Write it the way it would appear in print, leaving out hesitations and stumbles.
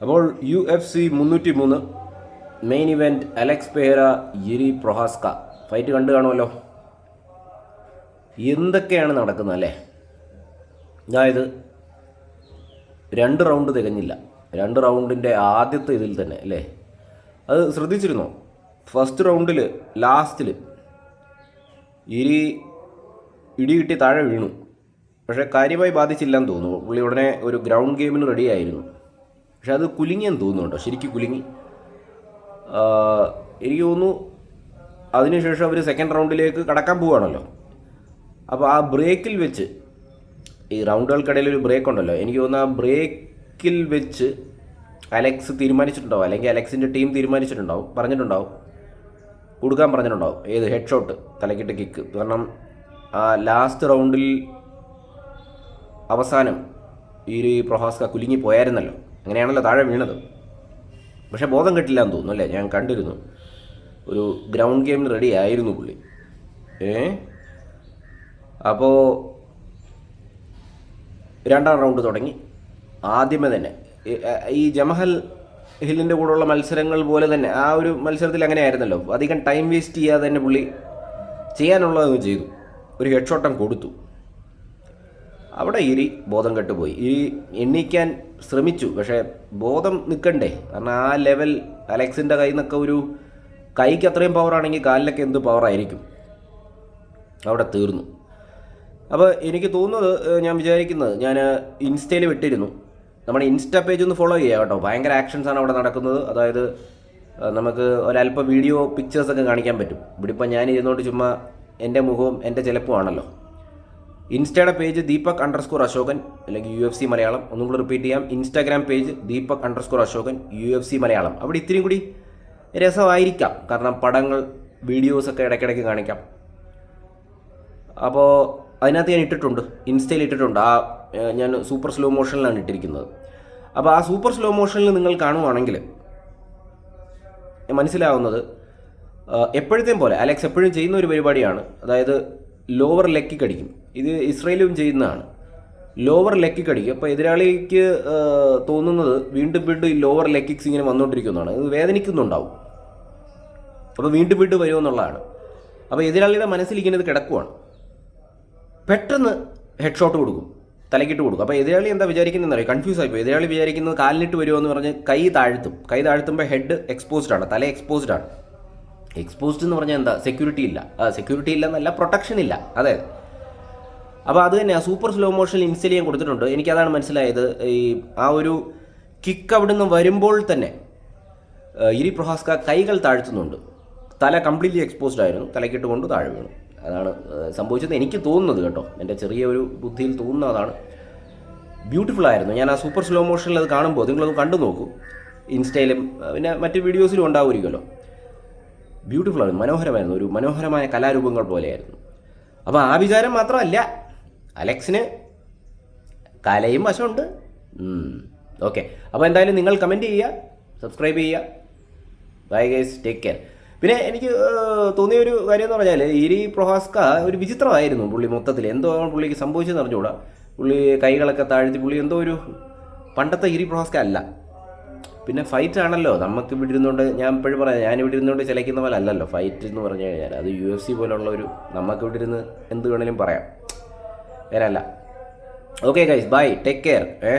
അപ്പോൾ UFC 303 main event Alex Pereira Jiri Prochazka fight കണ്ടു കാണുമല്ലോ. എന്തൊക്കെയാണ് നടക്കുന്നത് അല്ലേ? അതായത് 2 റൗണ്ട് തികഞ്ഞില്ല. 2 റൗണ്ടിൻ്റെ ആദ്യത്തെ ഇതിൽ തന്നെ അല്ലേ, അത് ശ്രദ്ധിച്ചിരുന്നോ? ഫസ്റ്റ് റൗണ്ടിൽ ലാസ്റ്റിൽ യിരി ഇടി കിട്ടി താഴെ വീണു, പക്ഷേ കാര്യമായി ബാധിച്ചില്ലെന്ന് തോന്നുന്നു. പുള്ളി ഉടനെ ഒരു ഗ്രൗണ്ട് ഗെയിമിന് റെഡിയായിരുന്നു. പക്ഷെ അത് കുലുങ്ങിയെന്ന് തോന്നുന്നു കേട്ടോ, ശരിക്കും കുലുങ്ങി. എനിക്ക് തോന്നുന്നു അതിനുശേഷം അവർ സെക്കൻഡ് റൗണ്ടിലേക്ക് കടക്കാൻ പോവുകയാണല്ലോ. അപ്പോൾ ആ ബ്രേക്കിൽ വെച്ച്, ഈ റൗണ്ടുകൾക്കിടയിൽ ഒരു ബ്രേക്ക് ഉണ്ടല്ലോ, എനിക്ക് തോന്നുന്നു ആ ബ്രേക്കിൽ വെച്ച് അലക്സ് തീരുമാനിച്ചിട്ടുണ്ടാവും, അല്ലെങ്കിൽ അലക്സിൻ്റെ ടീം തീരുമാനിച്ചിട്ടുണ്ടാവും, കൊടുക്കാൻ പറഞ്ഞിട്ടുണ്ടാവും. ഏത് ഹെഡ് ഷോട്ട്, തലക്കിട്ട് കിക്ക്. കാരണം ആ ലാസ്റ്റ് റൗണ്ടിൽ അവസാനം ഈ പ്രൊഹാസ്ക കുലുങ്ങി പോയായിരുന്നല്ലോ, അങ്ങനെയാണല്ലോ താഴെ വീണത്. പക്ഷേ ബോധം കെട്ടില്ല എന്ന് തോന്നുന്നു അല്ലേ? ഞാൻ കണ്ടിരുന്നു, ഒരു ഗ്രൗണ്ട് ഗെയിമിന് റെഡി ആയിരുന്നു പുള്ളി. അപ്പോൾ 2ാം റൗണ്ട് തുടങ്ങി. ആദ്യമേ തന്നെ ഈ ജമഹൽ ഹില്ലിൻ്റെ കൂടെയുള്ള മത്സരങ്ങൾ പോലെ തന്നെ ആ ഒരു മത്സരത്തിൽ അങ്ങനെ ആയിരുന്നല്ലോ. അധികം ടൈം വേസ്റ്റ് ചെയ്യാതെ തന്നെ പുള്ളി ചെയ്യാനുള്ളതങ്ങ് ചെയ്തു, ഒരു ഹെഡ് ഷോട്ടം കൊടുത്തു. അവിടെ യിരി ബോധം കെട്ടുപോയി. എണ്ണീക്കാൻ ശ്രമിച്ചു, പക്ഷേ ബോധം നിൽക്കണ്ടേ? കാരണം ആ ലെവൽ അലക്സിൻ്റെ കയ്യിൽ നിന്നൊക്കെ ഒരു കൈക്ക് അത്രയും പവറാണെങ്കിൽ കാലിലൊക്കെ എന്ത് പവറായിരിക്കും. അവിടെ തീർന്നു. അപ്പോൾ എനിക്ക് തോന്നുന്നത്, ഞാൻ വിചാരിക്കുന്നത്, ഞാൻ ഇൻസ്റ്റയിൽ വിട്ടിരുന്നു, നമ്മുടെ ഇൻസ്റ്റാ പേജ് ഒന്ന് ഫോളോ ചെയ്യുക കേട്ടോ. ഭയങ്കര ആക്ഷൻസാണ് അവിടെ നടക്കുന്നത്. അതായത് നമുക്ക് ഒരല്പം വീഡിയോ പിക്ചേഴ്സൊക്കെ കാണിക്കാൻ പറ്റും. ഇവിടെ ഇപ്പം ഞാൻ ഇരുന്നുകൊണ്ട് ചുമ്മാ എൻ്റെ മുഖവും എൻ്റെ ചിലപ്പുമാണല്ലോ. ഇൻസ്റ്റയുടെ പേജ് ദീപക്_അശോകൻ അല്ലെങ്കിൽ UFC മലയാളം. ഒന്നും കൂടി റിപ്പീറ്റ് ചെയ്യാം, ഇൻസ്റ്റാഗ്രാം പേജ് ദീപക്_അശോകൻ UFC മലയാളം. അവിടെ ഇത്തിരിയും കൂടി രസമായിരിക്കാം, കാരണം പടങ്ങൾ വീഡിയോസൊക്കെ ഇടയ്ക്കിടയ്ക്ക് കാണിക്കാം. അപ്പോൾ അതിനകത്ത് ഞാൻ ഇട്ടിട്ടുണ്ട്, ഇൻസ്റ്റയിൽ ഇട്ടിട്ടുണ്ട്. ഞാൻ സൂപ്പർ സ്ലോ മോഷനിലാണ് ഇട്ടിരിക്കുന്നത്. അപ്പോൾ ആ സൂപ്പർ സ്ലോ മോഷനിൽ നിങ്ങൾ കാണുവാണെങ്കിൽ മനസ്സിലാവുന്നത്, എപ്പോഴത്തെയും പോലെ അലക്സ് എപ്പോഴും ചെയ്യുന്ന ഒരു പരിപാടിയാണ്. അതായത് ലോവർ ലെഗ് കിക്ക് അടിക്കും. ഇത് ഇസ്രയേലും ചെയ്യുന്നതാണ്. ലോവർ ലെഗ് കിക്ക് അടിക്കും. അപ്പോൾ എതിരാളിക്ക് തോന്നുന്നത് വീണ്ടും ഈ ലോവർ ലെഗ് കിക്സ് ഇങ്ങനെ വന്നുകൊണ്ടിരിക്കുന്നതാണ്, ഇത് വേദനിക്കുന്നുണ്ടാവും. അപ്പോൾ വീണ്ടും വരുമെന്നുള്ളതാണ്. അപ്പോൾ എതിരാളിയുടെ മനസ്സിൽ ഇങ്ങനെ ഇത് കിടക്കുവാണ്. പെട്ടെന്ന് ഹെഡ് ഷോട്ട് കൊടുക്കും, തലക്കിട്ട് കൊടുക്കും. അപ്പോൾ എതിരാളി എന്താ വിചാരിക്കുന്നതെന്ന് അറിയാം, കൺഫ്യൂസ് ആയിപ്പോയി. എതിരാളി വിചാരിക്കുന്നത് കാലിനിട്ട് വരുമോ എന്ന് പറഞ്ഞ് കൈ താഴ്ത്തുമ്പോൾ ഹെഡ് എക്സ്പോസ്ഡ് ആണ്, തല എക്സ്പോസ്ഡ് ആണ്. എക്സ്പോസ്ഡ് എന്ന് പറഞ്ഞാൽ എന്താ? സെക്യൂരിറ്റി ഇല്ല എന്നല്ല, പ്രൊട്ടക്ഷൻ ഇല്ല. അതെ. അപ്പോൾ അത് തന്നെ ആ സൂപ്പർ സ്ലോ മോഷനിൽ ഇൻസ്റ്റയിൽ ചെയ്യാൻ കൊടുത്തിട്ടുണ്ട്. എനിക്കതാണ് മനസ്സിലായത്. ഈ ആ ഒരു കിക്ക് അവിടെ നിന്ന് വരുമ്പോൾ തന്നെ യിരി പ്രൊഹാസ്ക കൈകൾ താഴ്ത്തുന്നുണ്ട്. തല കംപ്ലീറ്റ്ലി എക്സ്പോസ്ഡ് ആയിരുന്നു, തലക്കിട്ട് കൊണ്ട് താഴെ വീണു. അതാണ് സംഭവിച്ചത് എനിക്ക് തോന്നുന്നത് കേട്ടോ, എൻ്റെ ചെറിയ ഒരു ബുദ്ധിയിൽ തോന്നുന്നതാണ്. ബ്യൂട്ടിഫുൾ ആയിരുന്നു. ഞാൻ ആ സൂപ്പർ സ്ലോ മോഷനിൽ അത് കാണുമ്പോൾ നിങ്ങളത് കണ്ടു നോക്കൂ. ഇൻസ്റ്റയിലും പിന്നെ മറ്റ് വീഡിയോസിലും ഉണ്ടാവുമായിരിക്കുമല്ലോ. ബ്യൂട്ടിഫുൾ ആയിരുന്നു, മനോഹരമായിരുന്നു. ഒരു മനോഹരമായ കലാരൂപങ്ങൾ പോലെയായിരുന്നു. അപ്പോൾ ആ വിചാരം മാത്രമല്ല, അലക്സിന് കലയും വശമുണ്ട്. ഓക്കെ, അപ്പോൾ എന്തായാലും നിങ്ങൾ കമൻറ്റ് ചെയ്യുക, സബ്സ്ക്രൈബ് ചെയ്യുക. Bye guys, take care. പിന്നെ എനിക്ക് തോന്നിയ ഒരു കാര്യം എന്ന് പറഞ്ഞാൽ, യിരി പ്രൊഹാസ്ക ഒരു വിചിത്രമായിരുന്നു പുള്ളി മൊത്തത്തിൽ. എന്തോ പുള്ളിക്ക് സംഭവിച്ചെന്ന് അറിഞ്ഞുകൂടാ. പുള്ളി കൈകളൊക്കെ താഴ്ത്തി, പുള്ളി എന്തോ ഒരു പണ്ടത്തെ യിരി പ്രൊഹാസ്ക അല്ല. പിന്നെ ഫൈറ്റ് ആണല്ലോ, നമുക്ക് ഇവിടെ ഇരുന്നുകൊണ്ട്, ഞാൻ എപ്പോഴും പറയാം, ഞാൻ ഇവിടെ ഇരുന്നുകൊണ്ട് ചിലയ്ക്കുന്ന പോലെ അല്ലല്ലോ ഫൈറ്റ് എന്ന് പറഞ്ഞു കഴിഞ്ഞാൽ. അത് UFC പോലുള്ള ഒരു, നമുക്ക് ഇവിടെ ഇരുന്ന് എന്ത് വേണേലും പറയാം, വേറല്ല. Okay guys, bye, take care.